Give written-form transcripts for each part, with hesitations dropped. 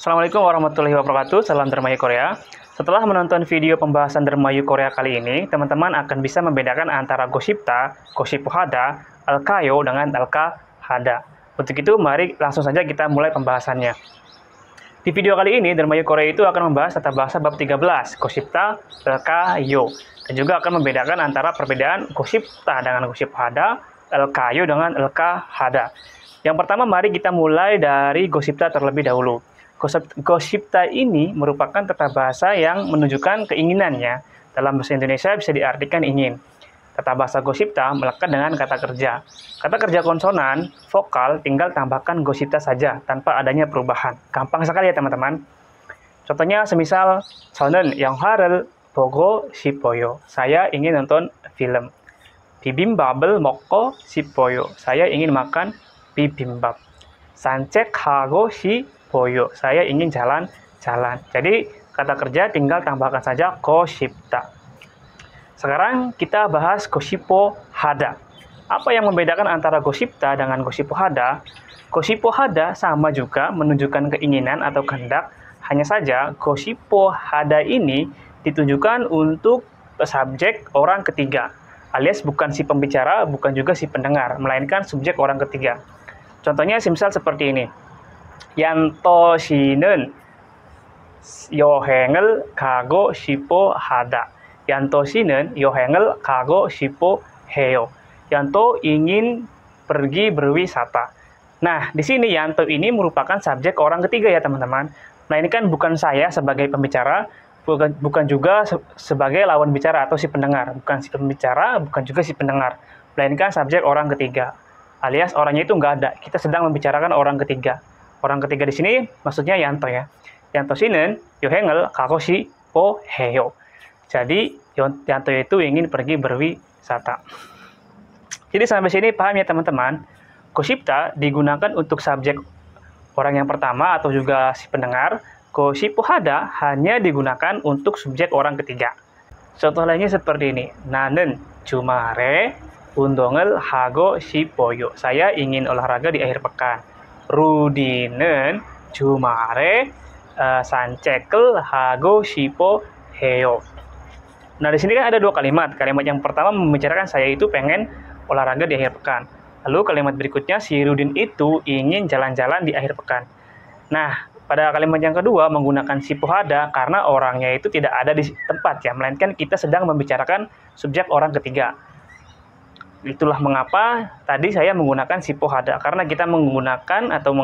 Assalamualaikum warahmatullahi wabarakatuh, salam Dermayu Korea. Setelah menonton video pembahasan Dermayu Korea kali ini, teman-teman akan bisa membedakan antara Gosipta, Gosipohada, Elkayo dengan Elkahada. Untuk itu, mari langsung saja kita mulai pembahasannya. Di video kali ini, Dermayu Korea itu akan membahas tata bahasa bab 13, Gosipta, Elkayo. Dan juga akan membedakan antara perbedaan Gosipta dengan Gosipohada, Elkayo dengan Elkahada. Yang pertama, mari kita mulai dari Gosipta terlebih dahulu. Gosipta ini merupakan tata bahasa yang menunjukkan keinginannya. Dalam bahasa Indonesia bisa diartikan ingin. Tata bahasa Gosipta melekat dengan kata kerja. Kata kerja konsonan, vokal, tinggal tambahkan Gosipta saja tanpa adanya perubahan. Gampang sekali ya teman-teman. Contohnya semisal, 저는 영화를 보고 싶어요. Saya ingin nonton film. 비빔밥을 먹고 싶어요. Saya ingin makan bibimbap. 산책하고 싶어요. Saya ingin jalan-jalan. Jadi kata kerja tinggal tambahkan saja Gosipta. Sekarang kita bahas Gosipohada. Apa yang membedakan antara Gosipta dengan Gosipohada? Gosipohada sama juga menunjukkan keinginan atau kehendak. Hanya saja Gosipohada ini ditujukan untuk subjek orang ketiga. Alias bukan si pembicara, bukan juga si pendengar, melainkan subjek orang ketiga. Contohnya semisal seperti ini. Yanto 씨는 여행을 가고 싶어 하다. Yanto 씨는 여행을 가고 싶어 해요. Yanto ingin pergi berwisata. Nah, di sini Yanto ini merupakan subjek orang ketiga ya teman-teman. Nah, ini kan bukan saya sebagai pembicara, bukan juga sebagai lawan bicara atau si pendengar. Bukan si pembicara, bukan juga si pendengar. Melainkan subjek orang ketiga. Alias orangnya itu nggak ada. Kita sedang membicarakan orang ketiga. Orang ketiga di sini maksudnya Yanto ya. Yanto 씨는 여행을 가고 싶어 해요. Jadi Yanto itu ingin pergi berwisata. Jadi sampai sini paham ya teman-teman. Gosipta digunakan untuk subjek orang yang pertama atau juga si pendengar. Gosipohada hanya digunakan untuk subjek orang ketiga. Contoh lainnya seperti ini. 나는 주말에 운동을 하고 싶어요. Saya ingin olahraga di akhir pekan. Rudi는 주말에 산책을 하고 싶어 해요. Nah, di sini kan ada dua kalimat. Kalimat yang pertama membicarakan saya itu pengen olahraga di akhir pekan. Lalu kalimat berikutnya si Rudin itu ingin jalan-jalan di akhir pekan. Nah, pada kalimat yang kedua menggunakan sipohada karena orangnya itu tidak ada di tempat ya, melainkan kita sedang membicarakan subjek orang ketiga. Itulah mengapa tadi saya menggunakan sipohada, karena kita menggunakan atau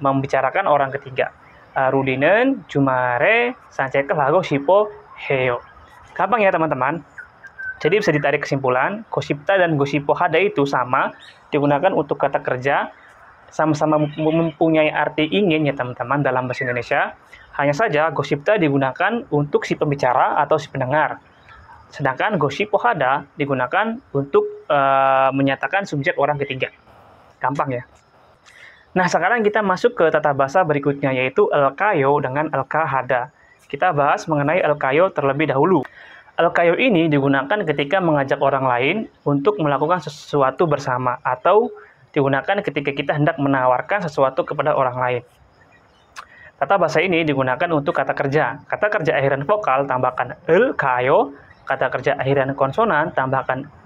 membicarakan orang ketiga. Rudi는 주말에 산책을 하고 싶어 해요. Gampang ya teman-teman. Jadi bisa ditarik kesimpulan, Gosipta dan Gosipohada itu sama, digunakan untuk kata kerja, sama-sama mempunyai arti ingin ya teman-teman dalam bahasa Indonesia. Hanya saja Gosipta digunakan untuk si pembicara atau si pendengar. Sedangkan Gosipohada digunakan untuk menyatakan subjek orang ketiga. Gampang ya. Nah, sekarang kita masuk ke tata bahasa berikutnya, yaitu Elkayo dengan Elkahada. Kita bahas mengenai Elkayo terlebih dahulu. Elkayo ini digunakan ketika mengajak orang lain untuk melakukan sesuatu bersama, atau digunakan ketika kita hendak menawarkan sesuatu kepada orang lain. Tata bahasa ini digunakan untuk kata kerja. Kata kerja akhiran vokal tambahkan Elkayo. Kata kerja akhiran konsonan tambahkan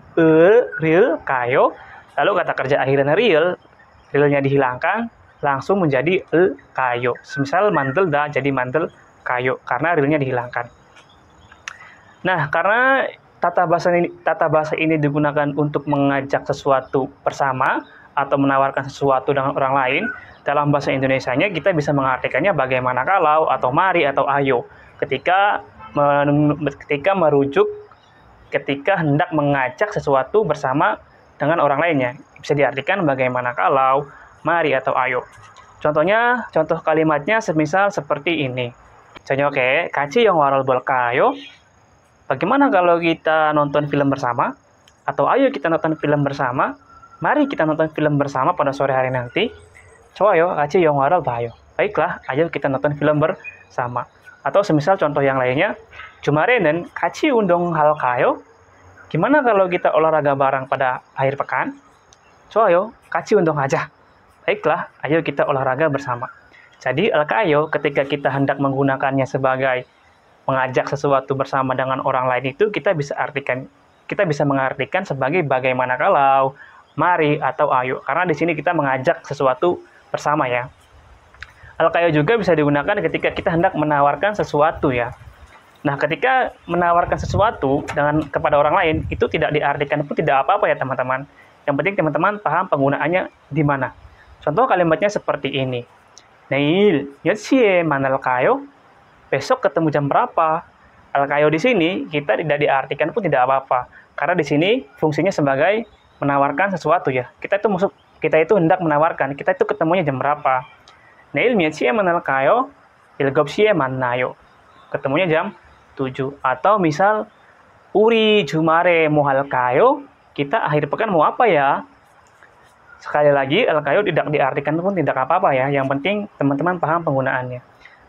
real kayo. Lalu kata kerja akhiran realnya dihilangkan langsung menjadi kayo. Semisal mantelda jadi mantel kayo karena realnya dihilangkan. Nah, karena tata bahasa ini digunakan untuk mengajak sesuatu bersama atau menawarkan sesuatu dengan orang lain, dalam bahasa Indonesianya kita bisa mengartikannya bagaimana kalau atau mari atau ayo ketika merujuk ketika hendak mengajak sesuatu bersama dengan orang lainnya. Bisa diartikan bagaimana kalau, mari atau ayo. Contoh kalimatnya semisal seperti ini. 저녁에 같이 영화를 볼까요? Bagaimana kalau kita nonton film bersama? Atau ayo kita nonton film bersama? Mari kita nonton film bersama pada sore hari nanti. 좋아요, 같이 영화를 봐요. Baiklah, ayo kita nonton film bersama. Atau semisal contoh yang lainnya, 주말에는 같이 운동할까요? Gimana kalau kita olahraga bareng pada akhir pekan? 좋아요, 같이 운동하자. Baiklah, ayo kita olahraga bersama. Jadi al-kayo ketika kita hendak menggunakannya sebagai mengajak sesuatu bersama dengan orang lain itu kita bisa mengartikan sebagai bagaimana kalau, mari atau ayo. Karena di sini kita mengajak sesuatu bersama ya. Al-kayo juga bisa digunakan ketika kita hendak menawarkan sesuatu ya. Nah, ketika menawarkan sesuatu kepada orang lain itu tidak diartikan pun tidak apa-apa ya teman-teman. Yang penting teman-teman paham penggunaannya di mana. Contoh kalimatnya seperti ini. Neil, yotsie manal kayo. Besok ketemu jam berapa? Al-kayo di sini kita tidak diartikan pun tidak apa-apa. Karena di sini fungsinya sebagai menawarkan sesuatu ya. Kita itu hendak menawarkan, kita itu ketemunya jam berapa? Neil yotsie manal kayo. Ilgopsie manayo. Ketemunya jam 7. Atau misal Uri Jumare Mohal Kayo, kita akhir pekan mau apa ya? Sekali lagi, al-kayo tidak diartikan pun tidak apa-apa ya. Yang penting teman-teman paham penggunaannya.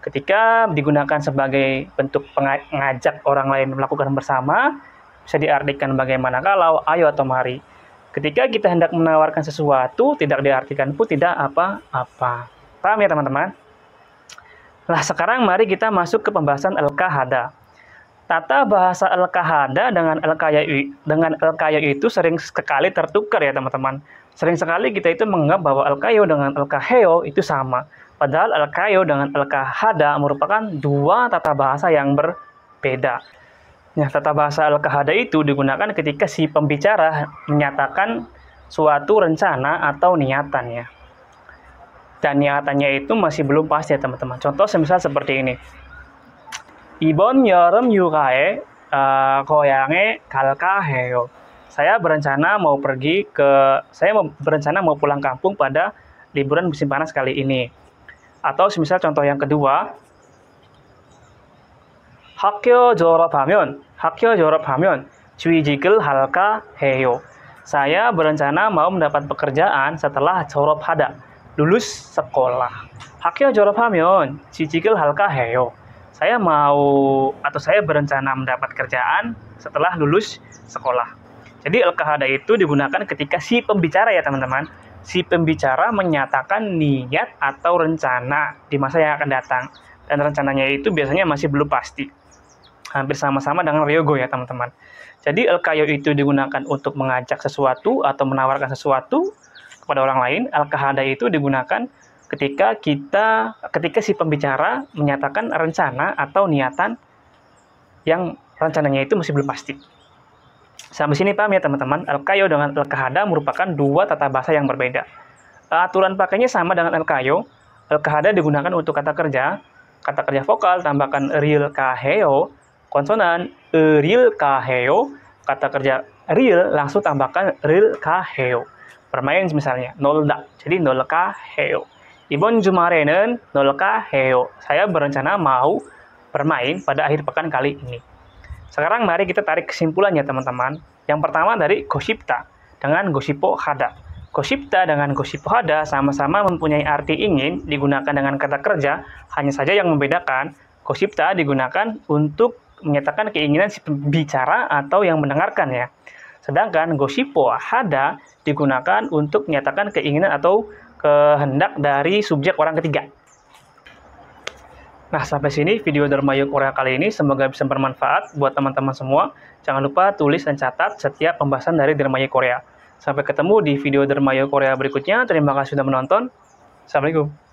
Ketika digunakan sebagai bentuk pengajak orang lain melakukan bersama, bisa diartikan bagaimana kalau, ayo atau mari. Ketika kita hendak menawarkan sesuatu, tidak diartikan pun tidak apa-apa. Paham ya teman-teman? Nah, sekarang mari kita masuk ke pembahasan al-kahada. Tata bahasa al-kahada dengan al-kayo itu sering sekali tertukar ya teman-teman. Sering sekali kita itu menganggap bahwa al-kayo dengan al-kaheo itu sama. Padahal al-kayo dengan al-kahada merupakan dua tata bahasa yang berbeda. Nah, tata bahasa al-kahada itu digunakan ketika si pembicara menyatakan suatu rencana atau niatannya. Dan niatannya itu masih belum pasti ya teman-teman. Contoh semisal seperti ini. Ibon 여름 휴가에 고향에 갈까 해요. Saya berencana mau pulang kampung pada liburan musim panas kali ini. Atau semisal contoh yang kedua, 학교 졸업하면 취직을 할까 해요. Saya berencana mau mendapat pekerjaan setelah 졸업 hada, lulus sekolah. 학교 졸업하면 취직을 할까 해요. Saya berencana mendapat kerjaan setelah lulus sekolah. Jadi al-kahada itu digunakan ketika si pembicara ya teman-teman. Si pembicara menyatakan niat atau rencana di masa yang akan datang. Dan rencananya itu biasanya masih belum pasti. Hampir sama-sama dengan ryogo ya teman-teman. Jadi al-kayo itu digunakan untuk mengajak sesuatu atau menawarkan sesuatu kepada orang lain. Al-kahada itu digunakan ketika si pembicara menyatakan rencana atau niatan yang rencananya itu masih belum pasti. Sampai sini paham ya teman-teman? Al-kayo dengan al-kahada merupakan dua tata bahasa yang berbeda. Aturan pakainya sama dengan al-kayo. Al-kahada digunakan untuk kata kerja vokal tambahkan real kaheo, konsonan real kaheo, kata kerja real langsung tambahkan real kaheo. Bermain misalnya nolda, jadi nol kaheo. Ibon jumare는 놀까 해요. Saya berencana mau bermain pada akhir pekan kali ini. Sekarang mari kita tarik kesimpulannya teman-teman. Yang pertama dari gosipta dengan gosipo hada. Gosipta dengan gosipo hada sama-sama mempunyai arti ingin digunakan dengan kata kerja, hanya saja yang membedakan gosipta digunakan untuk menyatakan keinginan si pembicara atau yang mendengarkan ya. Sedangkan gosipo hada digunakan untuk menyatakan keinginan atau kehendak dari subjek orang ketiga. Nah, sampai sini video Dermayu Korea kali ini. Semoga bisa bermanfaat buat teman-teman semua. Jangan lupa tulis dan catat setiap pembahasan dari Dermayu Korea. Sampai ketemu di video Dermayu Korea berikutnya. Terima kasih sudah menonton. Assalamualaikum.